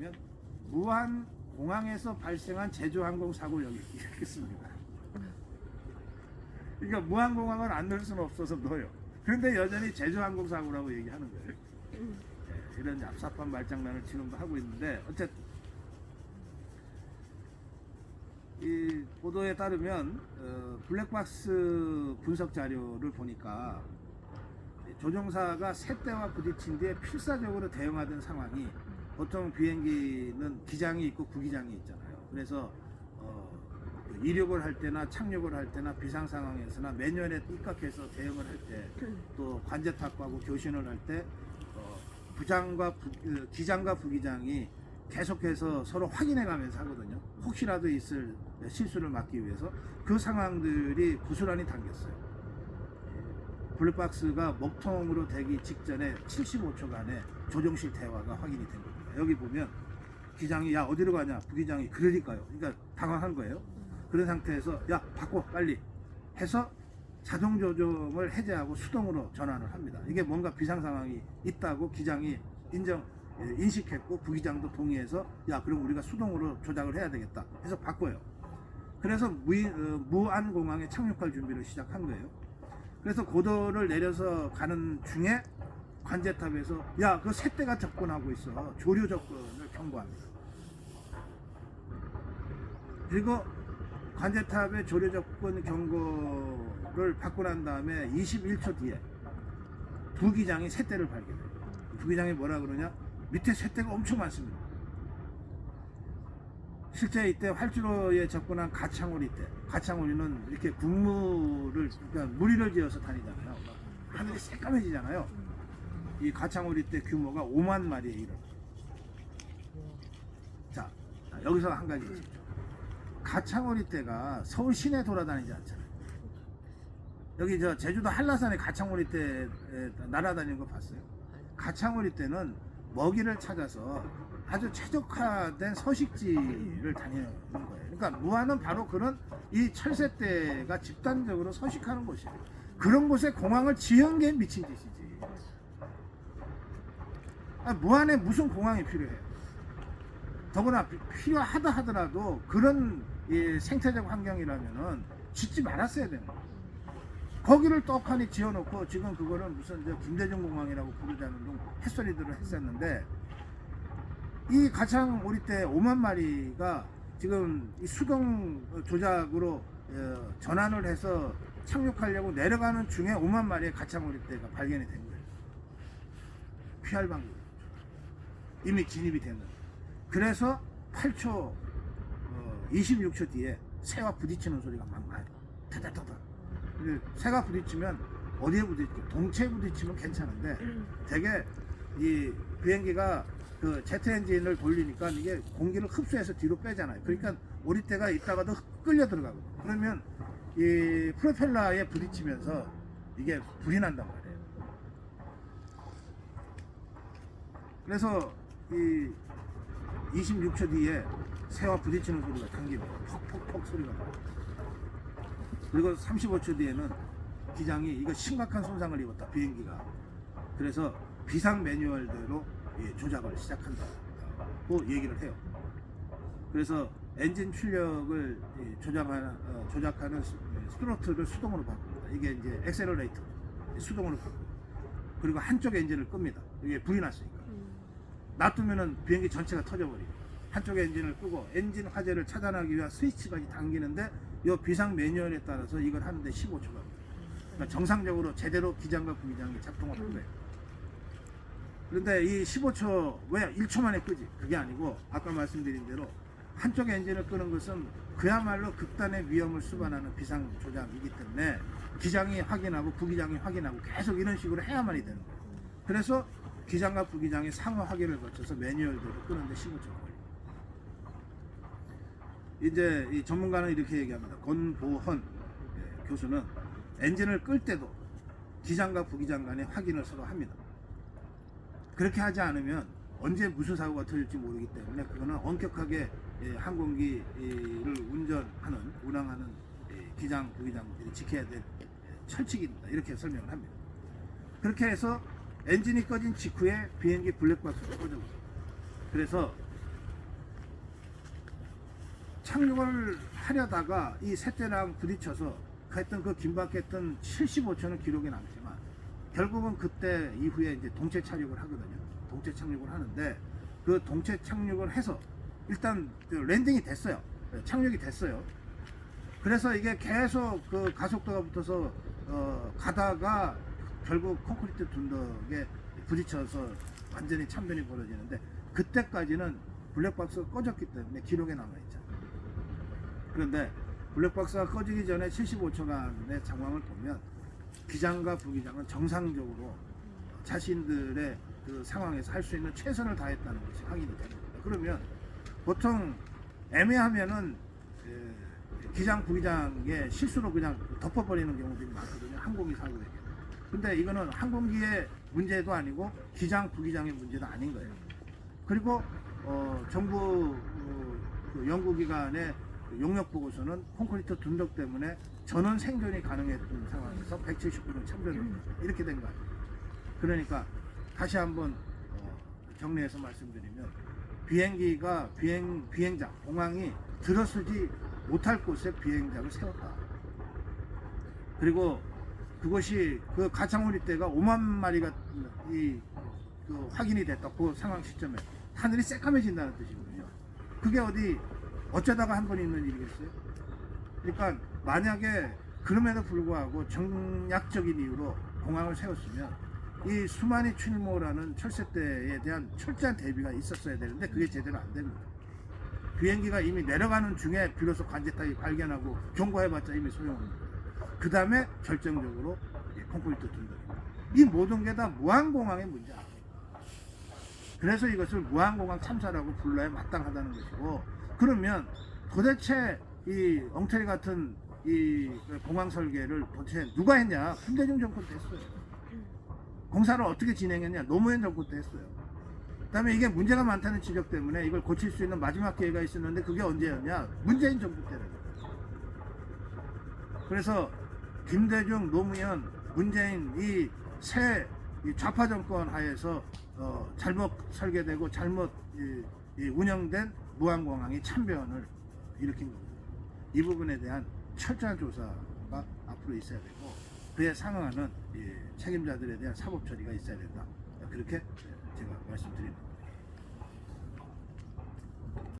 뭐냐면 무안 공항에서 발생한 제주항공 사고를 여기 이렇게 씁니다. 그러니까 무안 공항을 안 넣을 수는 없어서 넣어요. 그런데 여전히 제주항공 사고라고 얘기하는 거예요. 네, 이런 얍삽한 말장난을 지금도 하고 있는데 어쨌든 이 보도에 따르면 블랙박스 분석 자료를 보니까 조종사가 셋대와 부딪힌 뒤에 필사적으로 대응하던 상황이 보통 비행기는 기장이 있고 부기장이 있잖아요. 그래서 이륙을 할 때나 착륙을 할 때나 비상 상황에서나 매뉴얼에 입각해서 대응을 할 때 또 관제탑하고 교신을 할 때 부장과 기장과 부기장이 계속해서 서로 확인해가면서 하거든요. 혹시라도 있을 실수를 막기 위해서 그 상황들이 부스란히 담겼어요. 블랙박스가 먹통으로 되기 직전에 75초간의 조종실 대화가 확인이 된 겁니다. 여기 보면 기장이 야 어디로 가냐, 부기장이 그러니까요. 그러니까 당황한 거예요. 그런 상태에서 야 바꿔 빨리 해서 자동 조종을 해제하고 수동으로 전환을 합니다. 이게 뭔가 비상 상황이 있다고 기장이 인식했고 부기장도 동의해서 야 그럼 우리가 수동으로 조작을 해야 되겠다 해서 바꿔요. 그래서 무안 공항에 착륙할 준비를 시작한 거예요. 그래서 고도를 내려서 가는 중에 관제탑에서 야 그 셋대가 접근하고 있어, 조류 접근을 경고합니다. 그리고 관제탑의 조류 접근 경고를 받고 난 다음에 21초 뒤에 부기장이 셋대를 발견해요. 부기장이 뭐라 그러냐, 밑에 셋대가 엄청 많습니다. 실제 이때 활주로에 접근한 가창오리 때, 가창오리는 이렇게 국물을, 그러니까 무리를 지어서 다니잖아요. 하늘이 새까매지잖아요. 이 가창오리 때 규모가 5만 마리에 이르러. 자, 여기서 한 가지 있죠. 가창오리 떼가 서울 시내 돌아다니지 않잖아요. 여기 저 제주도 한라산에 가창오리 떼 날아다니는 거 봤어요? 가창오리 떼는 먹이를 찾아서 아주 최적화된 서식지를 다니는 거예요. 그러니까 무안은 바로 그런 이 철새떼가 집단적으로 서식하는 곳이에요. 그런 곳에 공항을 지은 게 미친 짓이지. 무안에 무슨 공항이 필요해요? 더구나 필요하다 하더라도 그런 생태적 환경이라면은 짓지 말았어야 되는 거예요. 거기를 떡하니 지어놓고 지금 그거를 무슨 김대중 공항이라고 부르자는 둥 햇소리들을 했었는데, 이 가창 오리떼 5만 마리가 지금 이 수동 조작으로 전환을 해서 착륙하려고 내려가는 중에 5만 마리의 가창 오리떼가 발견이 된 거예요. 피할 방법이 없죠. 이미 진입이 됐는데. 그래서 8초 26초 뒤에 새와 부딪히는 소리가 막 나요. 타다타다. 새가 부딪히면 어디에 부딪히죠? 동체에 부딪히면 괜찮은데 되게 이 비행기가 그 제트 엔진을 돌리니까 이게 공기를 흡수해서 뒤로 빼잖아요. 그러니까 오리떼가 있다가도 끌려 들어가거든요. 그러면 이 프로펠러에 부딪히면서 이게 불이 난단 말이에요. 그래서 이 26초 뒤에 새와 부딪히는 소리가 당깁니다. 퍽퍽퍽 소리가 나요. 그리고 35초 뒤에는 기장이 이거 심각한 손상을 입었다, 비행기가. 그래서 비상 매뉴얼대로 조작을 시작한다고 얘기를 해요. 그래서 엔진 출력을 조작하는 스로틀을 수동으로 바꿉니다. 이게 이제 엑셀러레이터 수동으로 바꾸고, 그리고 한쪽 엔진을 끕니다. 이게 불이 났으니까. 놔두면은 비행기 전체가 터져버리고, 한쪽 엔진을 끄고 엔진 화재를 차단하기 위한 스위치까지 당기는데 이 비상 매뉴얼에 따라서 이걸 하는데 15초가 걸려요. 그러니까 정상적으로 제대로 기장과 부기장이 작동을 한 거예요. 그런데 이 15초 왜 1초 만에 끄지? 그게 아니고 아까 말씀드린 대로 한쪽 엔진을 끄는 것은 그야말로 극단의 위험을 수반하는 비상 조작이기 때문에 기장이 확인하고 부기장이 확인하고 계속 이런 식으로 해야만이 되는 거예요. 그래서 기장과 부기장이 상호 확인을 거쳐서 매뉴얼대로 끄는데 15초가 걸려요. 이제 이 전문가는 이렇게 얘기합니다. 권보헌 교수는 엔진을 끌 때도 기장과 부기장 간의 확인을 서로 합니다. 그렇게 하지 않으면 언제 무슨 사고가 터질지 모르기 때문에 그거는 엄격하게 항공기를 운항하는 기장, 부기장들이 지켜야 될 철칙입니다. 이렇게 설명을 합니다. 그렇게 해서 엔진이 꺼진 직후에 비행기 블랙박스가 꺼져버려요. 그래서 착륙을 하려다가 이 셋대랑 부딪혀서 했던 그 긴박했던 75초는 기록에 남지만 결국은 그때 이후에 이제 동체 착륙을 하거든요. 동체 착륙을 하는데 그 동체 착륙을 해서 일단 그 랜딩이 됐어요. 착륙이 됐어요. 그래서 이게 계속 그 가속도가 붙어서 가다가 결국 콘크리트 둔덕에 부딪혀서 완전히 참변이 벌어지는데 그때까지는 블랙박스가 꺼졌기 때문에 기록에 남아있죠. 그런데 블랙박스가 꺼지기 전에 75초간의 상황을 보면 기장과 부기장은 정상적으로 자신들의 그 상황에서 할 수 있는 최선을 다했다는 것이 확인이 됩니다. 그러면 보통 애매하면은 기장 부기장의 실수로 그냥 덮어버리는 경우들이 많거든요. 항공기 사고에. 근데 이거는 항공기의 문제도 아니고 기장 부기장의 문제도 아닌 거예요. 그리고 정부 그 연구기관의 용역 보고서는 콘크리트 둔덕 때문에 전원 생존이 가능했던 상황에서 179명 참전 이렇게 된 거 아니에요. 그러니까 다시 한번 정리해서 말씀드리면 비행기가 비행장 공항이 들어서지 못할 곳에 비행장을 세웠다. 그리고 그것이 그 가창오리 때가 5만 마리가 그 확인이 됐다. 그 상황 시점에 하늘이 새까매진다는 뜻이거든요. 그게 어쩌다가 한 번 있는 일이겠어요? 그러니까 만약에 그럼에도 불구하고 정략적인 이유로 공항을 세웠으면 이 수만이 출몰하는 철새떼에 대한 철저한 대비가 있었어야 되는데 그게 제대로 안 됩니다. 비행기가 이미 내려가는 중에 비로소 관제탑이 발견하고 경고해봤자 이미 소용없는 거예요. 그 다음에 결정적으로 콘크리트 둔덕입니다. 이 모든 게 다 무한공항의 문제야. 그래서 이것을 무한공항 참사라고 불러야 마땅하다는 것이고, 그러면 도대체 이 엉터리 같은 이 공항 설계를 도대체 누가 했냐? 김대중 정권 때 했어요. 공사를 어떻게 진행했냐? 노무현 정권 때 했어요. 그다음에 이게 문제가 많다는 지적 때문에 이걸 고칠 수 있는 마지막 기회가 있었는데 그게 언제였냐? 문재인 정부 때라는 거예요. 그래서 김대중, 노무현, 문재인 이 새 좌파 정권 하에서 잘못 설계되고 잘못 운영된 무한공항이 참변을 일으킨 겁니다. 이 부분에 대한 철저한 조사가 앞으로 있어야 되고 그에 상응하는 책임자들에 대한 사법 처리가 있어야 된다. 그렇게 제가 말씀드립니다.